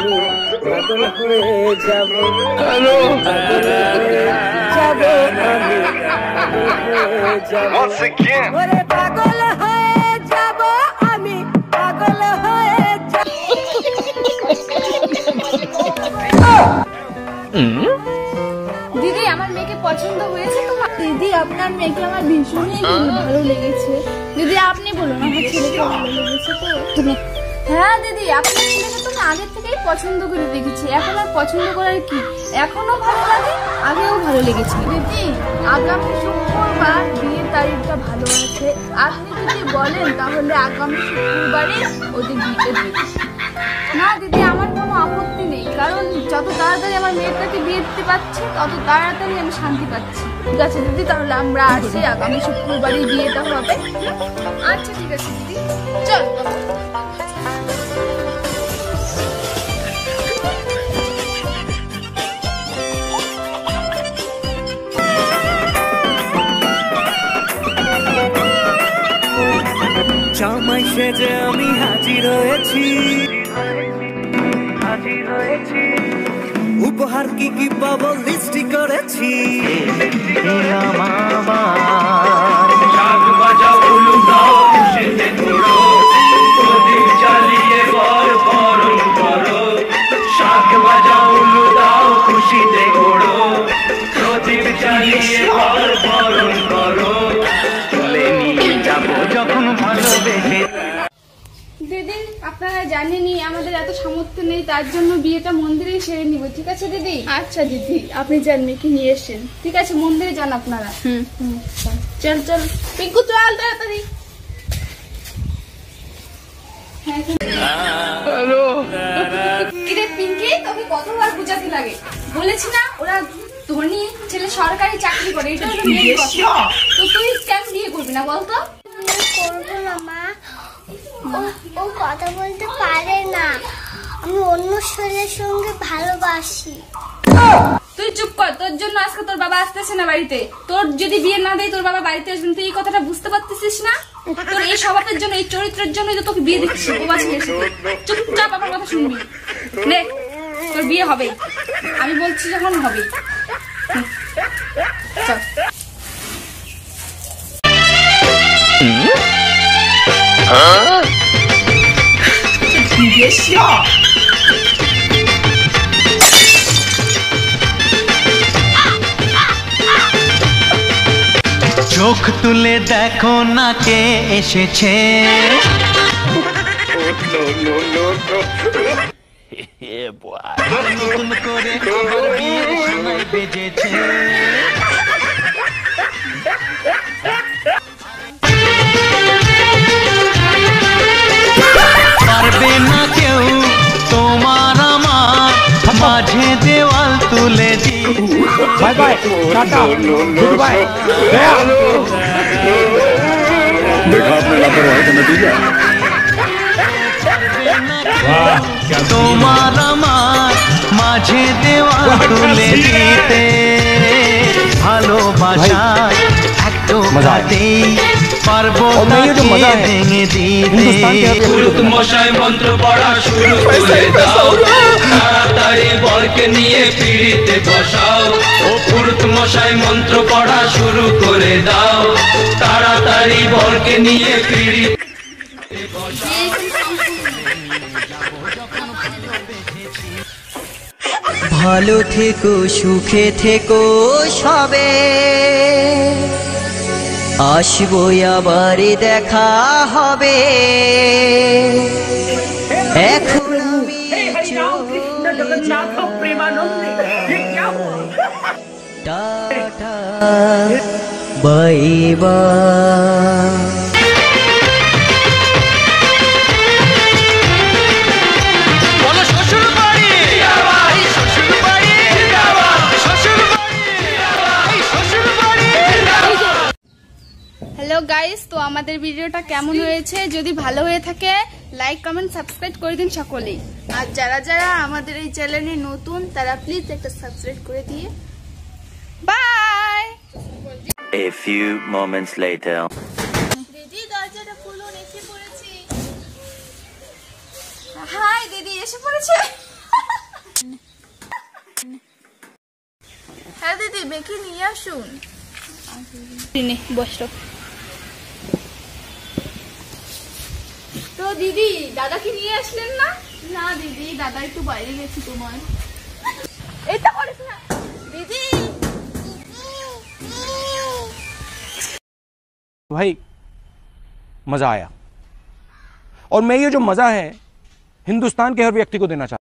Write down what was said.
আমি পাগল হয়ে যাব, হ্যালো পাগল হয়ে যাব, আমি পাগল হয়ে যাব, ওরে পাগল হয়ে যাব, আমি পাগল হয়ে যাব। দিদি আমার মেয়েকে পছন্দ হয়েছে তোমার? দিদি আপনার মেয়েকে আমার ভীষণই ভালো লেগেছে। দিদি আপনি বলুন আমার ছেলেকে ভালো লেগেছে তো? হ্যাঁ দিদি আপনার ছেলেকে তো আমি আগের থেকেই পছন্দ করে দেখেছি, এখন আর পছন্দ করার কি, এখনো ভালো লাগে, আগেও ভালো লেগেছে। দিদি আগামী শুক্রবার বিয়ের তারিখটা ভালো আছে, আপনি যদি বলেন তাহলে আগামী শুক্রবারে ওদের বিয়েটা দিয়ে। না দিদি আমার কোনো আপত্তি নেই, কারণ যত তাড়াতাড়ি আমার মেয়েটাকে বিয়ে দিতে পারছি তত তাড়াতাড়ি আমি শান্তি পাচ্ছি। ঠিক আছে দিদি, তাহলে আমরা আসি, আগামী শুক্রবারই বিয়েটা হবে। আচ্ছা ঠিক আছে দিদি, চল। জামাই সেজে আমি হাজির হয়েছি, উপহার কি কি পাবো লিস্টি করেছি। শাক বাজাও উলু দাও খুশিতে ঘোরো, প্রদীপ জ্বালিয়ে ঘর বরণ করো। শাক বাজাও উলু দাও খুশিতে ঘোরো, প্রদীপ জ্বালিয়ে ঘর বরণ করো। চলে নিয়ে যাবো যখন ভালোবেসে। দিদি আপনারা জানেনই আমাদের এত সামর্থ্য নেই, তার জন্য বিয়েটা মন্দিরেই সেরে নিব। ঠিক আছে দিদি? আচ্ছা দিদি, আপনি যান মেয়েকে নিয়ে এসেন। ঠিক আছে মন্দিরে যান আপনারা। চল চল পিঙ্কু চল তাড়াতাড়ি। হ্যালো কিরে পিঙ্কি, তোকে কতবার বুঝাতে লাগে, বলেছি না ওরা ধনী ছেলে সরকারি চাকরি করে, এটা হলো মেয়ের কথা। তো তুই কেন বিয়ে করবি না বলতো? করবো না মা, ও কথা বলতে পারে না, আমি অন্য ছেলের সঙ্গে ভালোবাসি। তুই চুপ কর, তোর জন্য আজকে তোর বাবা আসতেছে না বাড়িতে। তোর যদি বিয়ে না দেয় তোর বাবা বাড়িতে আসবেন, তুই এই কথাটা বুঝতে পারতেছিস না? তোর এই স্বভাবের জন্য, এই চরিত্রের জন্য তো তোকে বিয়ে দিচ্ছি। চুপচাপ আমার কথা শুনবি, নে তোর বিয়ে হবে, আমি বলছি যখন হবে। চল চোখ তুলে দেখো না কে এসেছে, নতুন করে আবার বিয়ের সময় বেজেছে। পারবে না কেউ তোমার আমার মাঝে দেওয়াল তুলে দি। Bye bye ta-ta good bye. देखा आपने लापरवाही का नतीजा। তোমার আমার মাঝে দেওয়াল তুলে দিতে, ভালোবাসা একটু কাটেই পারবো তাকে ভেঙে দিতে। পুরুত মশাই মন্ত্র পড়া শুরু করে দাও, তাড়াতাড়ি বরকে নিয়ে পিড়িতে বসাও। ও পুরুত মশাই মন্ত্র পড়া শুরু করে দাও, তাড়াতাড়ি বরকে নিয়ে পিড়িতে বসাও। ভালো থেকো সুখে থেকো সবে, আসবো আবার দেখা হবে। এখন আমি tata bye bye. Hello guys, তো আমাদের ভিডিওটা কেমন হয়েছে? যদি ভালো হয়ে থাকে লাইক কমেন্ট সাবস্ক্রাইব করে দিন সকলেই, আর যারা যারা আমাদের এই চ্যানেলে নতুন তারা প্লিজ একটা সাবস্ক্রাইব করে দিয়ে by. A few moments later. দিদি দরজাটা খুলুন, এসে পড়েছি। হাই দিদি, এসে পড়েছে। মেয়েকে নিয়ে আসুন। বসো। তো দিদি দাদাকে নিয়ে আসলেন না? না দিদি, দাদা একটু বাইরে গেছি তোমার। এটা করিস না দিদি। भाई मजा आया, और मैं ये जो मजा है हिंदुस्तान के हर व्यक्ति को देना चाहता हूं।